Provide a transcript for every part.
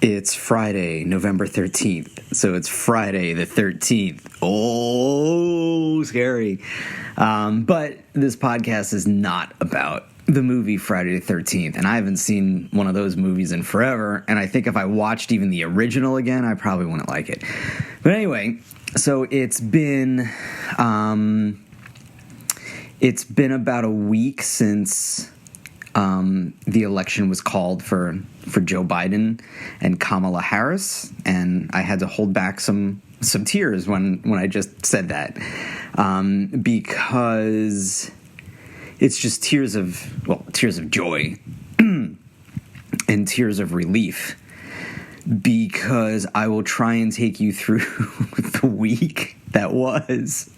It's Friday, November 13th. So it's Friday the 13th. Oh, scary. But this podcast is not about the movie Friday the 13th. And I haven't seen one of those movies in forever. And I think if I watched even the original again, I probably wouldn't like it. But anyway, so it's been about a week since the election was called for Joe Biden and Kamala Harris, and I had to hold back some tears when I just said that, because it's just tears of joy and tears of relief, because I will try and take you through the week that was.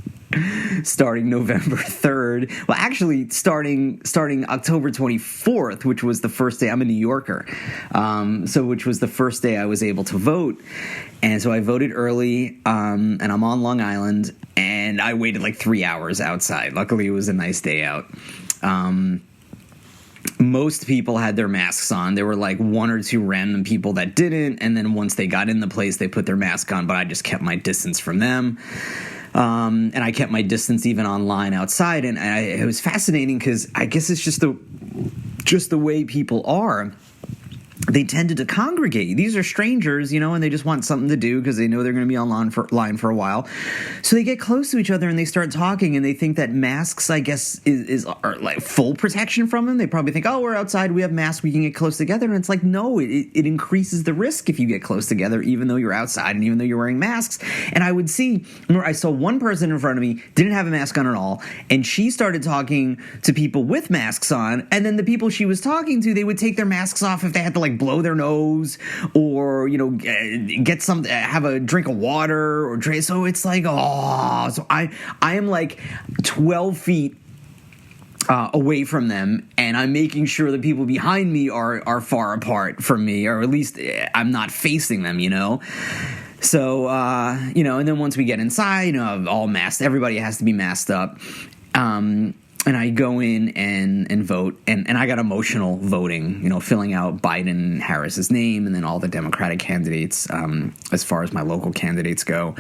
Starting November 3rd. Well, actually, starting October 24th, which was the first day. I'm a New Yorker, which was the first day I was able to vote. And so I voted early, and I'm on Long Island, and I waited like 3 hours outside. Luckily, it was a nice day out. Most people had their masks on. There were like one or two random people that didn't, and then once they got in the place, they put their mask on, but I just kept my distance from them. And I kept my distance even online outside, and it was fascinating because I guess it's just the way people are. They tended to congregate. These are strangers, and they just want something to do because they know they're going to be line for a while. So they get close to each other and they start talking, and they think that masks, I guess, are like full protection from them. They probably think, oh, we're outside, we have masks, we can get close together. And it's like, no, it increases the risk if you get close together, even though you're outside and even though you're wearing masks. And I saw one person in front of me didn't have a mask on at all, and she started talking to people with masks on, and then the people she was talking to, they would take their masks off if they had to like blow their nose or get have a drink of water or drink. So it's like, so I am like 12 feet away from them, and I'm making sure the people behind me are far apart from me, or at least I'm not facing them, So, and then once we get inside, all masked, everybody has to be masked up. And I go in and vote, and I got emotional voting, filling out Biden and Harris's name, and then all the Democratic candidates, as far as my local candidates go.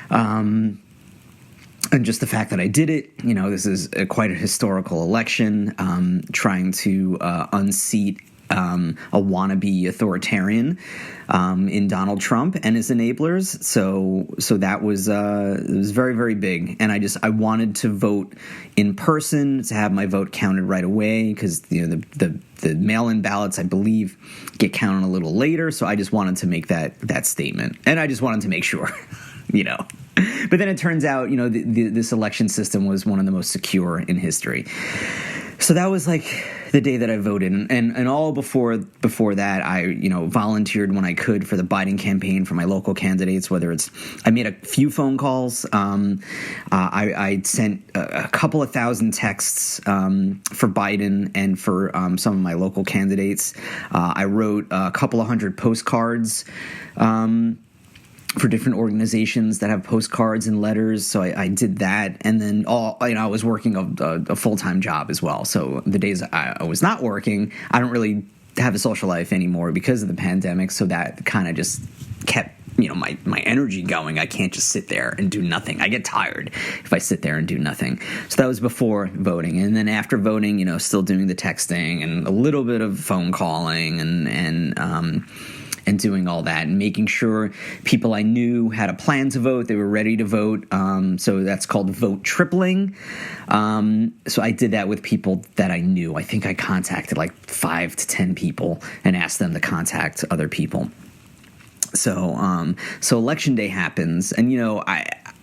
And just the fact that I did it, this is quite a historical election, trying to unseat a wannabe authoritarian in Donald Trump and his enablers. So that was it was very, very big. And I wanted to vote in person, to have my vote counted right away, because the mail-in ballots, I believe, get counted a little later. So I just wanted to make that statement, and I just wanted to make sure, But then it turns out, this election system was one of the most secure in history. So that was like the day that I voted, and all before that, I volunteered when I could for the Biden campaign for my local candidates. I made a few phone calls, I sent a couple of thousand texts for Biden and for some of my local candidates. I wrote a couple of hundred postcards. For different organizations that have postcards and letters. So I did that. And then I was working a full-time job as well. So the days I was not working, I don't really have a social life anymore because of the pandemic. So that kind of just kept, my energy going. I can't just sit there and do nothing. I get tired if I sit there and do nothing. So that was before voting. And then after voting, still doing the texting and a little bit of phone calling and doing all that and making sure people I knew had a plan to vote. They were ready to vote. So that's called vote tripling. So I did that with people that I knew. I think I contacted like 5 to 10 people and asked them to contact other people. So election day happens, and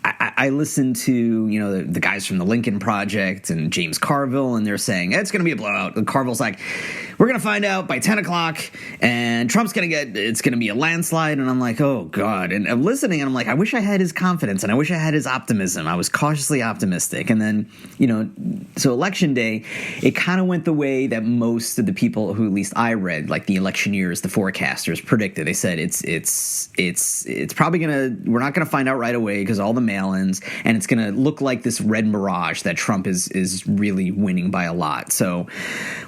I listened to the guys from the Lincoln Project and James Carville, and they're saying it's going to be a blowout. And Carville's like, we're going to find out by 10 o'clock, and Trump's it's going to be a landslide. And I'm like, oh God. And I'm listening, and I'm like, I wish I had his confidence, and I wish I had his optimism. I was cautiously optimistic. And then, so election day, it kind of went the way that most of the people who at least I read, like the electioneers, the forecasters, predicted. They said it's probably we're not going to find out right away because all the mail mail-ins, and it's going to look like this red mirage that Trump is really winning by a lot. So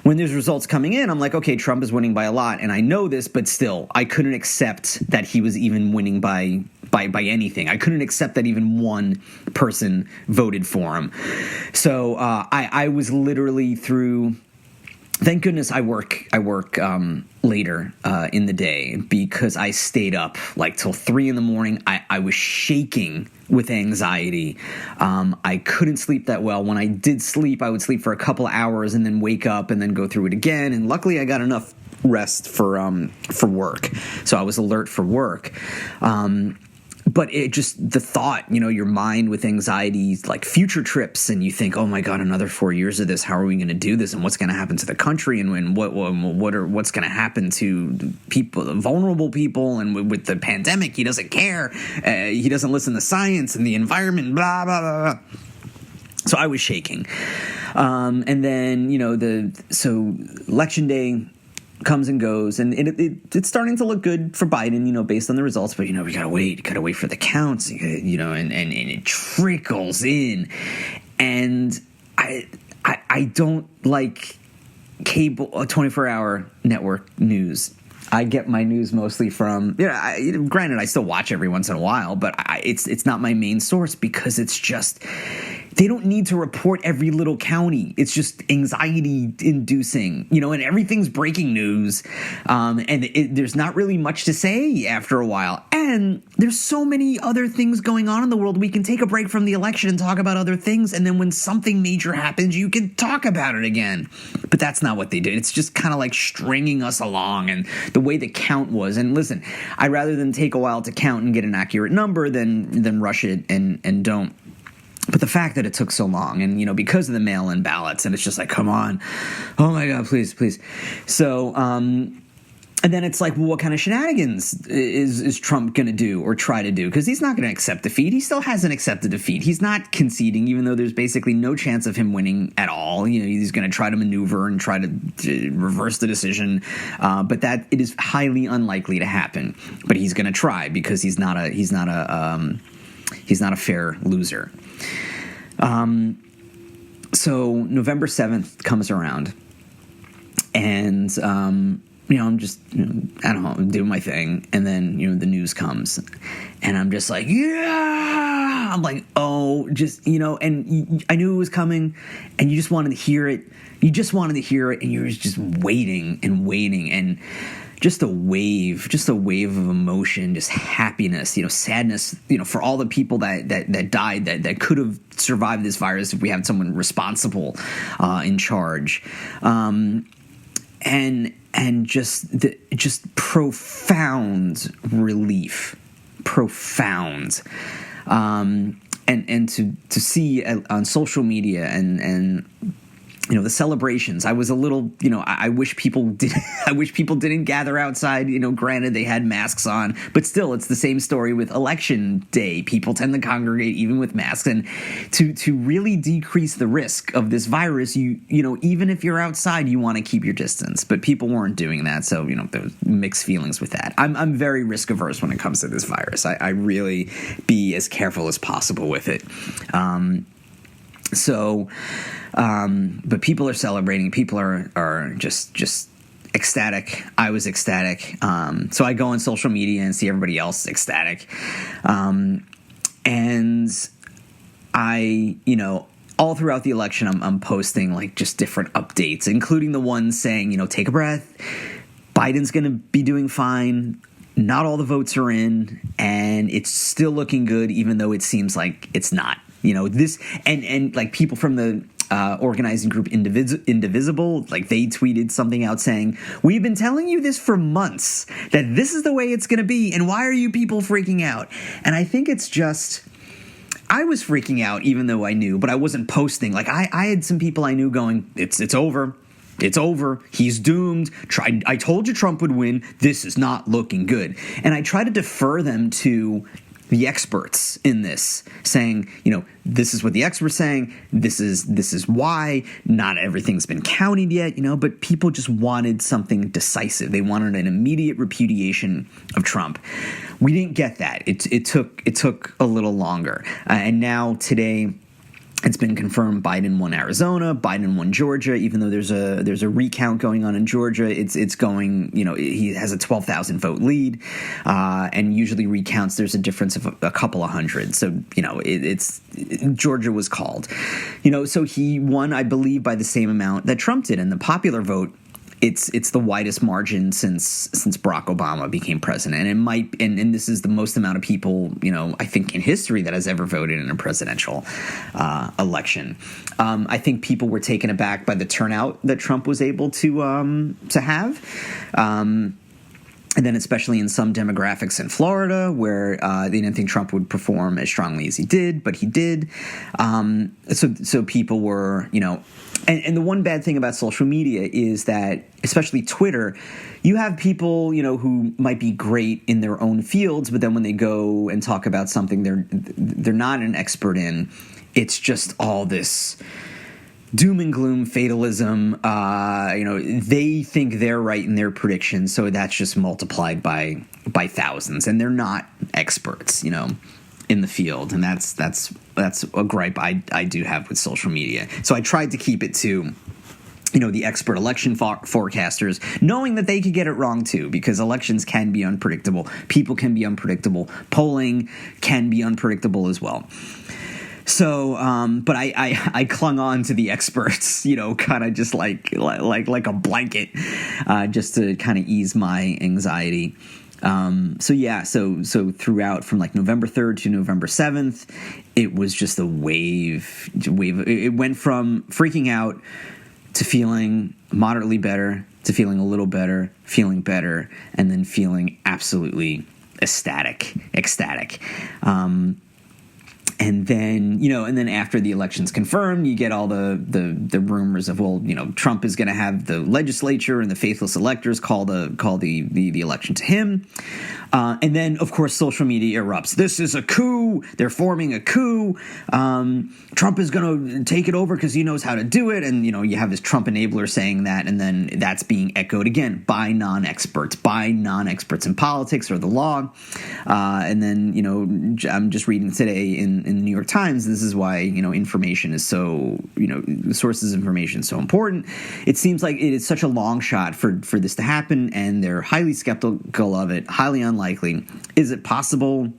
when there's results coming in, I'm like, okay, Trump is winning by a lot, and I know this, but still, I couldn't accept that he was even winning by anything. I couldn't accept that even one person voted for him. So I was literally through. Thank goodness I work later in the day, because I stayed up like till 3 a.m. I was shaking with anxiety. I couldn't sleep that well. When I did sleep, I would sleep for a couple hours and then wake up and then go through it again. And luckily, I got enough rest for work, so I was alert for work. But it just, the thought, your mind with anxiety, like future trips, and you think, oh my God, another 4 years of this, how are we going to do this? And what's going to happen to the country? And what's going to happen to people, vulnerable people? And with the pandemic, he doesn't care. He doesn't listen to science and the environment, blah, blah, blah, blah. So I was shaking. And then, so election day comes and goes, and it's starting to look good for Biden, based on the results. But we gotta wait for the counts, and it trickles in, and I don't like cable 24-hour network news. I get my news mostly from, granted, I still watch every once in a while, but it's not my main source, because it's just, they don't need to report every little county. It's just anxiety inducing, and everything's breaking news. And there's not really much to say after a while. And there's so many other things going on in the world. We can take a break from the election and talk about other things. And then when something major happens, you can talk about it again. But that's not what they did. It's just kind of like stringing us along. And the way the count was, and listen, I'd rather than take a while to count and get an accurate number than rush it and don't. But the fact that it took so long, and, because of the mail-in ballots, and it's just like, come on, oh my God, please. So, and then it's like, well, what kind of shenanigans is Trump going to do or try to do? Because he's not going to accept defeat. He still hasn't accepted defeat. He's not conceding, even though there's basically no chance of him winning at all. He's going to try to maneuver and try to reverse the decision. But that it is highly unlikely to happen. But he's going to try, because he's not a fair loser. So November 7th comes around, and I'm just, I don't know, doing my thing. And then, the news comes, and I'm just like, yeah, I'm like, oh, just, and I knew it was coming, and you just wanted to hear it. And you were just waiting, and just a wave of emotion, just happiness, sadness, for all the people that died, that could have survived this virus if we had someone responsible in charge. And just profound relief, and to see on social media and the celebrations. I was a little, I wish people didn't gather outside. Granted, they had masks on, but still, it's the same story with election day. People tend to congregate even with masks, and to really decrease the risk of this virus, even if you're outside, you want to keep your distance. But people weren't doing that, so there was mixed feelings with that. I'm very risk averse when it comes to this virus. I really be as careful as possible with it. But people are celebrating. People are just ecstatic. I was ecstatic. So I go on social media and see everybody else ecstatic. And I, all throughout the election, I'm posting like just different updates, including the ones saying, take a breath. Biden's going to be doing fine. Not all the votes are in, and it's still looking good, even though it seems like it's not. This and like people from the organizing group Indivisible, like they tweeted something out saying, we've been telling you this for months, that this is the way it's going to be, and why are you people freaking out? And I think it's just, I was freaking out even though I knew, but I wasn't posting. Like I had some people I knew going, it's over. It's over. He's doomed. I told you Trump would win. This is not looking good. And I try to defer them to the experts in this, saying, this is what the experts saying. This is why not everything's been counted yet, but people just wanted something decisive. They wanted an immediate repudiation of Trump. We didn't get that. It took a little longer. And now today, it's been confirmed Biden won Arizona, Biden won Georgia, even though there's a recount going on in Georgia. It's going, he has a 12,000 vote lead, and usually recounts there's a difference of a couple of hundred. So, Georgia was called. So he won, I believe, by the same amount that Trump did. And the popular vote, it's the widest margin since Barack Obama became president, and it might, and this is the most amount of people, I think in history that has ever voted in a presidential election. I think people were taken aback by the turnout that Trump was able to have. And then especially in some demographics in Florida where they didn't think Trump would perform as strongly as he did, but he did. So people were, and the one bad thing about social media is that, especially Twitter, you have people, who might be great in their own fields, but then when they go and talk about something they're not an expert in, it's just all this doom and gloom, fatalism. They think they're right in their predictions, so that's just multiplied by thousands, and they're not experts, in the field, and that's a gripe I do have with social media. So I tried to keep it to the expert election forecasters, knowing that they could get it wrong too, because elections can be unpredictable, people can be unpredictable, polling can be unpredictable as well. So, but I clung on to the experts, kind of just like a blanket, just to kind of ease my anxiety. So throughout from like November 3rd to November 7th, it was just a wave. It went from freaking out to feeling moderately better, to feeling a little better, feeling better, and then feeling absolutely ecstatic. And then after the election's confirmed, you get all the rumors of, Trump is going to have the legislature and the faithless electors call the election to him. And then, of course, social media erupts. This is a coup. They're forming a coup. Trump is going to take it over because he knows how to do it. And, you have this Trump enabler saying that, and then that's being echoed again by non-experts in politics or the law. And then, I'm just reading today in the New York Times, this is why, information is so, sources of information is so important. It seems like it is such a long shot for this to happen, and they're highly skeptical of it, highly unlikely. Is it possible?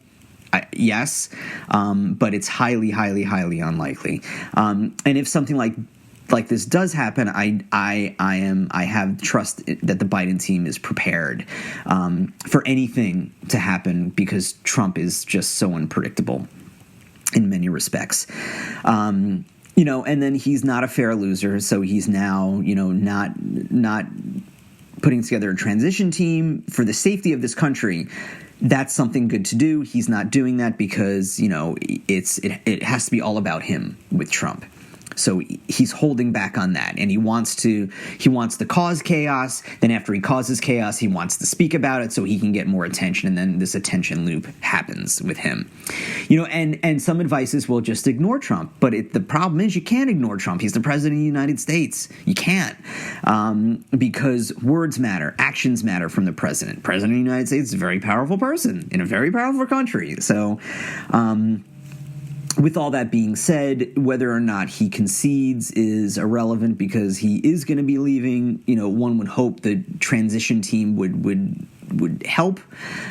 Yes, but it's highly, highly, highly unlikely. And if something like this does happen, I have trust that the Biden team is prepared for anything to happen, because Trump is just so unpredictable in many respects. And then he's not a fair loser, so he's now, not putting together a transition team for the safety of this country. That's something good to do. He's not doing that because, it has to be all about him with Trump. So he's holding back on that, and he wants to cause chaos. Then after he causes chaos, he wants to speak about it so he can get more attention, and then this attention loop happens with him. And some advices will just ignore Trump, but the problem is you can't ignore Trump. He's the president of the United States. You can't, because words matter, actions matter from the president. President of the United States is a very powerful person in a very powerful country. So, with all that being said, whether or not he concedes is irrelevant, because he is going to be leaving. One would hope the transition team would help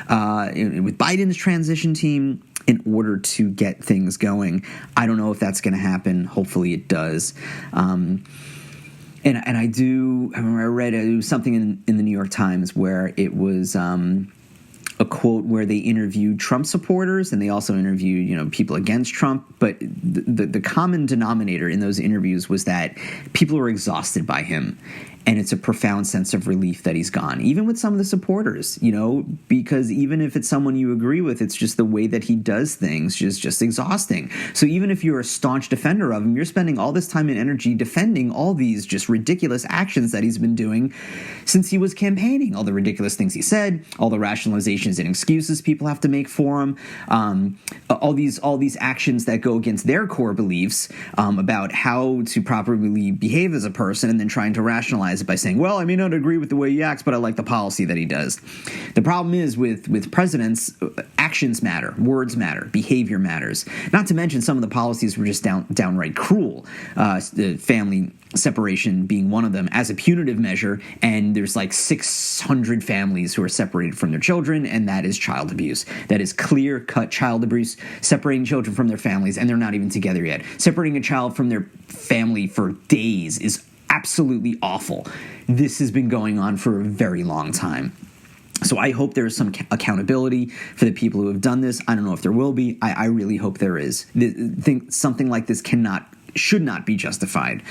with Biden's transition team in order to get things going. I don't know if that's going to happen. Hopefully it does. And I remember I read something in the New York Times where it was a quote where they interviewed Trump supporters, and they also interviewed, people against Trump. But the common denominator in those interviews was that people were exhausted by him. And it's a profound sense of relief that he's gone, even with some of the supporters, because even if it's someone you agree with, it's just the way that he does things is just exhausting. So even if you're a staunch defender of him, you're spending all this time and energy defending all these just ridiculous actions that he's been doing since he was campaigning, all the ridiculous things he said, all the rationalizations actions and excuses people have to make for him, all these actions that go against their core beliefs about how to properly behave as a person, and then trying to rationalize it by saying, well, I may not agree with the way he acts, but I like the policy that he does. The problem is with presidents, actions matter, words matter, behavior matters. Not to mention some of the policies were just downright cruel. The family separation being one of them as a punitive measure, and there's like 600 families who are separated from their children, and that is child abuse. That is clear-cut child abuse, separating children from their families, and they're not even together yet. Separating a child from their family for days is absolutely awful. This has been going on for a very long time. So I hope there is some accountability for the people who have done this. I don't know if there will be. I really hope there is. Something like this should not be justified.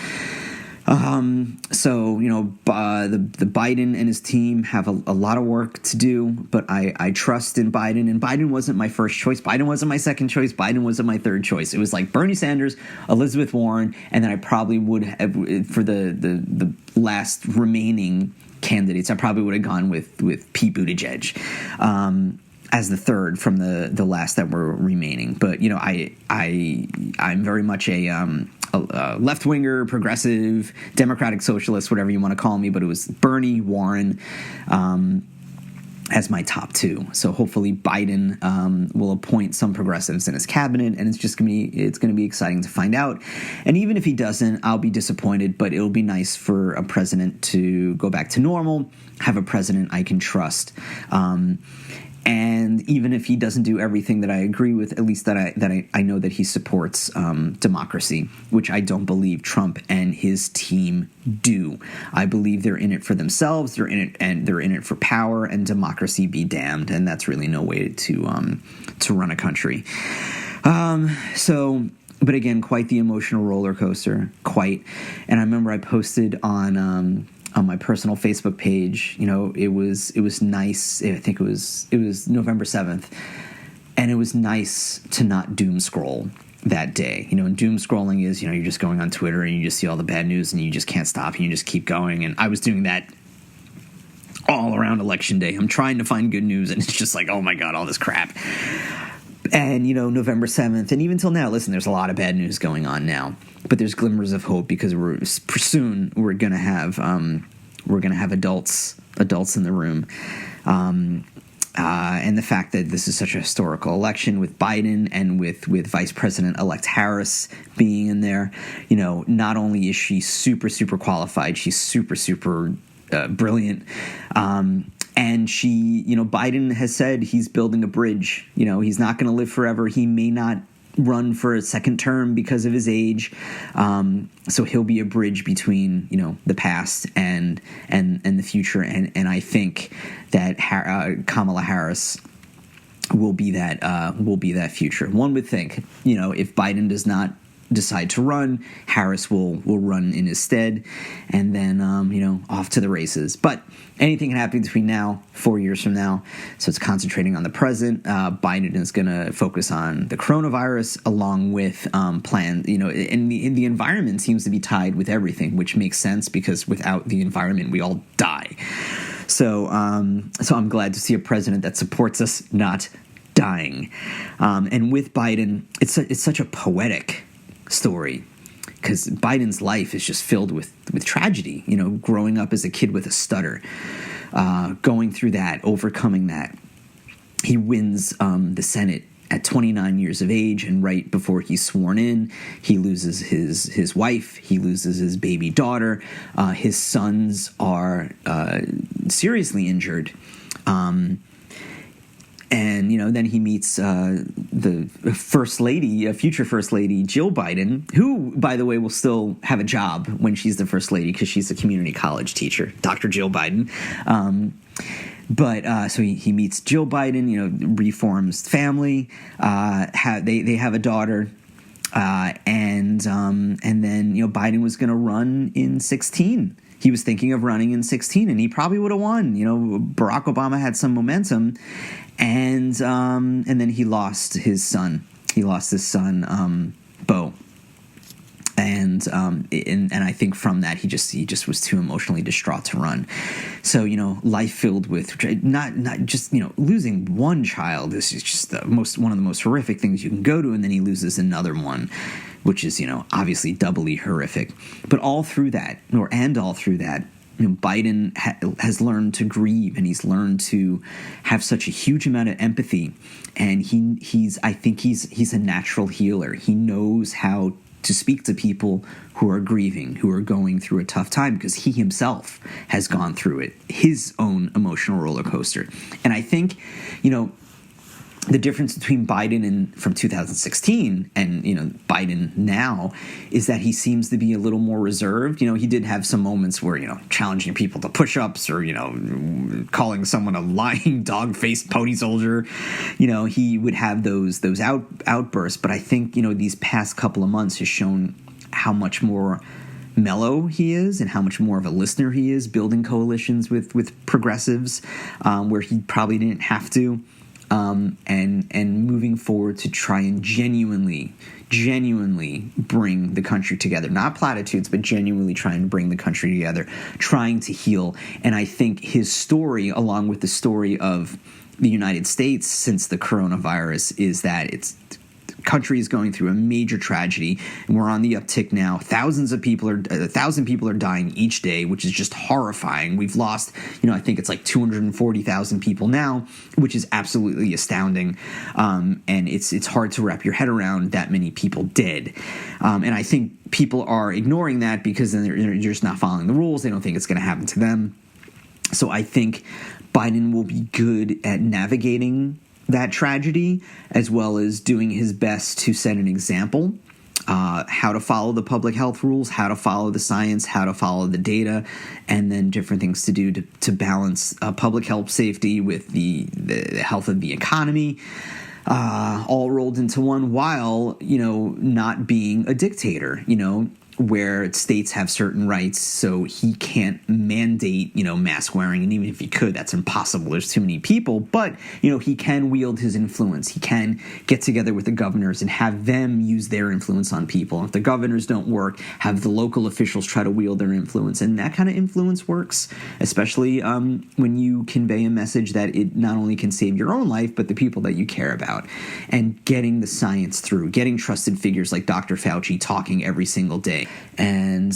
So, the Biden and his team have a lot of work to do, but I trust in Biden, and Biden wasn't my first choice. Biden wasn't my second choice. Biden wasn't my third choice. It was like Bernie Sanders, Elizabeth Warren, and then I probably would have, for the last remaining candidates, I probably would have gone with Pete Buttigieg, as the third from the last that were remaining. But I'm very much a left-winger, progressive, democratic socialist, whatever you want to call me, but it was Bernie, Warren, as my top two. So hopefully Biden will appoint some progressives in his cabinet, and it's going to be exciting to find out. And even if he doesn't, I'll be disappointed, but it'll be nice for a president to go back to normal, have a president I can trust. And even if he doesn't do everything that I agree with, at least that I know that he supports democracy, which I don't believe Trump and his team do. I believe they're in it for themselves. They're in it for power, and democracy be damned. And that's really no way to run a country. But again, quite the emotional roller coaster. Quite. And I remember I posted on my personal Facebook page, it was nice. I think it was November 7th, and it was nice to not doom scroll that day. And doom scrolling is, you're just going on Twitter and you just see all the bad news and you just can't stop and you just keep going. And I was doing that all around Election Day. I'm trying to find good news, and it's just like, oh my God, all this crap. And, November 7th, and even till now, listen, there's a lot of bad news going on now, but there's glimmers of hope, because we're going to have adults in the room. And the fact that this is such a historical election with Biden and with Vice President-elect Harris being in there, not only is she super, super qualified, she's super, super brilliant. And she, Biden has said he's building a bridge. He's not going to live forever. He may not run for a second term because of his age. So he'll be a bridge between, the past and the future. And I think that Kamala Harris will be that future. One would think, if Biden does not decide to run, Harris will run in his stead, and then off to the races. But anything can happen between now, 4 years from now. So it's concentrating on the present. Biden is going to focus on the coronavirus, along with plans. And the environment seems to be tied with everything, which makes sense, because without the environment, we all die. So I'm glad to see a president that supports us not dying. And with Biden, it's such a poetic story, because Biden's life is just filled with tragedy. Growing up as a kid with a stutter, going through that, overcoming that. He wins the Senate at 29 years of age, and right before he's sworn in, he loses his wife, he loses his baby daughter. His sons are seriously injured. And, then he meets the first lady, future first lady, Jill Biden, who, by the way, will still have a job when she's the first lady, because she's a community college teacher, Dr. Jill Biden. So he meets Jill Biden, reforms family. They have a daughter. And then, Biden was going to run in 2016. He was thinking of running in 2016, and he probably would have won. Barack Obama had some momentum, and then he lost his son. He lost his son, Beau. And and I think from that he just was too emotionally distraught to run. So life filled with not just losing one child is just one of the most horrific things you can go to, and then he loses another one, which is obviously doubly horrific. But all through that, Biden has learned to grieve, and he's learned to have such a huge amount of empathy, and I think he's a natural healer. He knows how to speak to people who are grieving, who are going through a tough time, because he himself has gone through it, his own emotional roller coaster. And I think, the difference between Biden from 2016 and Biden now is that he seems to be a little more reserved. He did have some moments where challenging people to push-ups or calling someone a lying dog-faced pony soldier. He would have those outbursts. But I think these past couple of months has shown how much more mellow he is and how much more of a listener he is, building coalitions with progressives where he probably didn't have to. And moving forward to try and genuinely bring the country together. Not platitudes, but genuinely try and bring the country together, trying to heal. And I think his story, along with the story of the United States since the coronavirus, is that the country is going through a major tragedy, and we're on the uptick now. 1,000 people are dying each day, which is just horrifying. We've lost, I think it's like 240,000 people now, which is absolutely astounding. And it's hard to wrap your head around that many people dead. And I think people are ignoring that because then they're just not following the rules. They don't think it's going to happen to them. So I think Biden will be good at navigating that tragedy, as well as doing his best to set an example, how to follow the public health rules, how to follow the science, how to follow the data, and then different things to do to balance public health safety with the health of the economy, all rolled into one, while not being a dictator, where states have certain rights, so he can't mandate, mask wearing. And even if he could, that's impossible. There's too many people. But, he can wield his influence. He can get together with the governors and have them use their influence on people. If the governors don't work, have the local officials try to wield their influence. And that kind of influence works, especially when you convey a message that it not only can save your own life, but the people that you care about. And getting the science through, getting trusted figures like Dr. Fauci talking every single day. And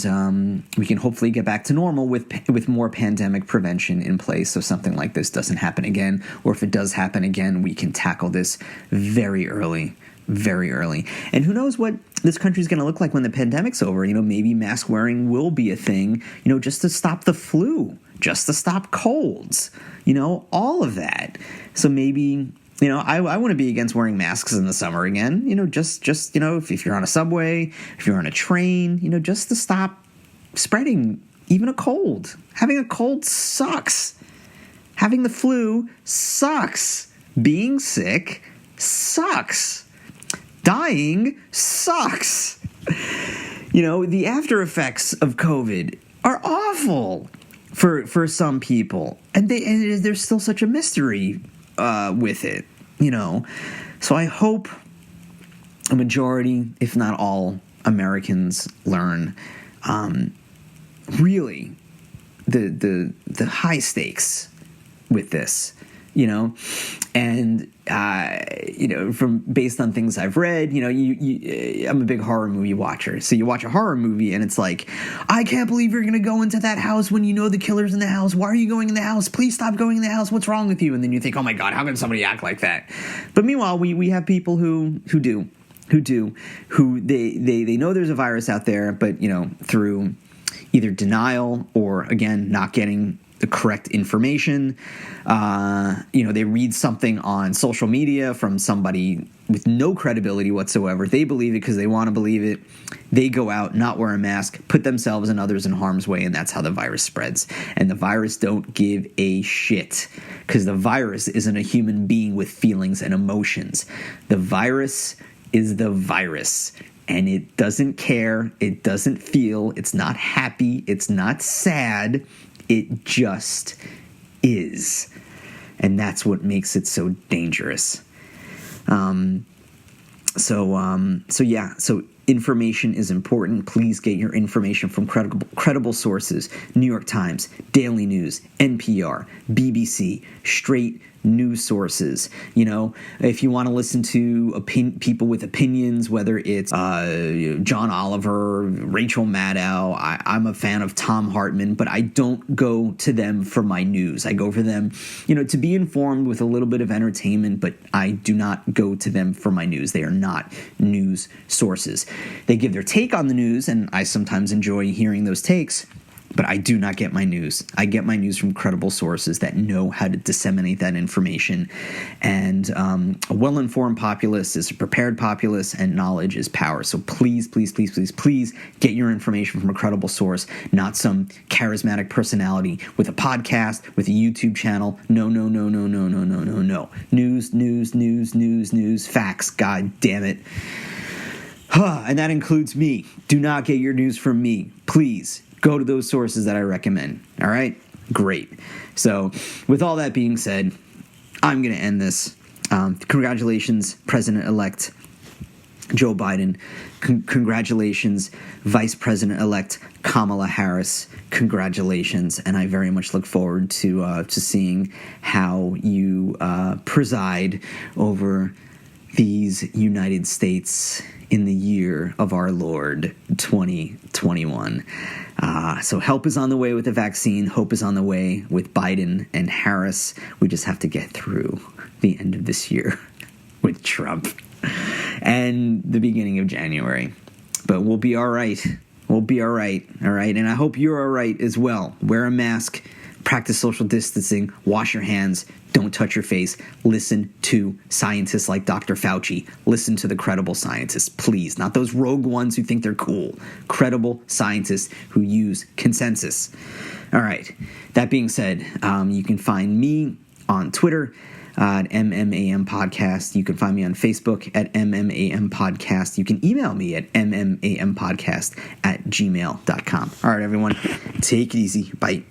we can hopefully get back to normal with more pandemic prevention in place, so something like this doesn't happen again. Or if it does happen again, we can tackle this very early. And who knows what this country's going to look like when the pandemic's over. Maybe mask wearing will be a thing, just to stop the flu, just to stop colds, all of that. So maybe... I want to be against wearing masks in the summer again, just if you're on a subway, if you're on a train, just to stop spreading even a cold. Having a cold sucks. Having the flu sucks. Being sick sucks. Dying sucks. The after effects of COVID are awful for some people, and there's still such a mystery with it, So I hope a majority, if not all, Americans learn really the high stakes with this, and from based on things I've read, I'm a big horror movie watcher. So you watch a horror movie and it's like, I can't believe you're going to go into that house when the killer's in the house. Why are you going in the house? Please stop going in the house. What's wrong with you? And then you think, oh my God, how can somebody act like that? But meanwhile, we have people who they know there's a virus out there, but through either denial or, again, not getting the correct information. They read something on social media from somebody with no credibility whatsoever. They believe it because they want to believe it. They go out, not wear a mask, put themselves and others in harm's way, and that's how the virus spreads. And the virus don't give a shit, because the virus isn't a human being with feelings and emotions. The virus is the virus. And it doesn't care, it doesn't feel, it's not happy, it's not sad, it just is. And that's what makes it so dangerous. So Information is important. Please get your information from credible sources. New York Times, Daily News, NPR, BBC, straight news sources. You know, if you want to listen to people with opinions, whether it's John Oliver, Rachel Maddow, I'm a fan of Tom Hartman, but I don't go to them for my news. I go for them, you know, to be informed with a little bit of entertainment, but I do not go to them for my news. They are not news sources. They give their take on the news, and I sometimes enjoy hearing those takes, but I do not get my news. I get my news from credible sources that know how to disseminate that information. And a well-informed populace is a prepared populace, and knowledge is power. So please, please, please, please, please get your information from a credible source, not some charismatic personality with a podcast, with a YouTube channel. No, no, no, no, no, no, no, no, no. News, news, news, news, news, facts. God damn it. And that includes me. Do not get your news from me. Please. Go to those sources that I recommend. All right? Great. So with all that being said, I'm going to end this. Congratulations, President-elect Joe Biden. Congratulations, Vice President-elect Kamala Harris. Congratulations. And I very much look forward to seeing how you preside over these United States in the year of our Lord 2021. So help is on the way with the vaccine. Hope is on the way with Biden and Harris. We just have to get through the end of this year with Trump and the beginning of January. But we'll be all right. We'll be all right. All right. And I hope you're all right as well. Wear a mask. Practice social distancing. Wash your hands. Don't touch your face. Listen to scientists like Dr. Fauci. Listen to the credible scientists, please. Not those rogue ones who think they're cool. Credible scientists who use consensus. All right. That being said, you can find me on Twitter at MMAM Podcast. You can find me on Facebook at MMAM Podcast. You can email me at MMAMpodcast@gmail.com. All right, everyone. Take it easy. Bye.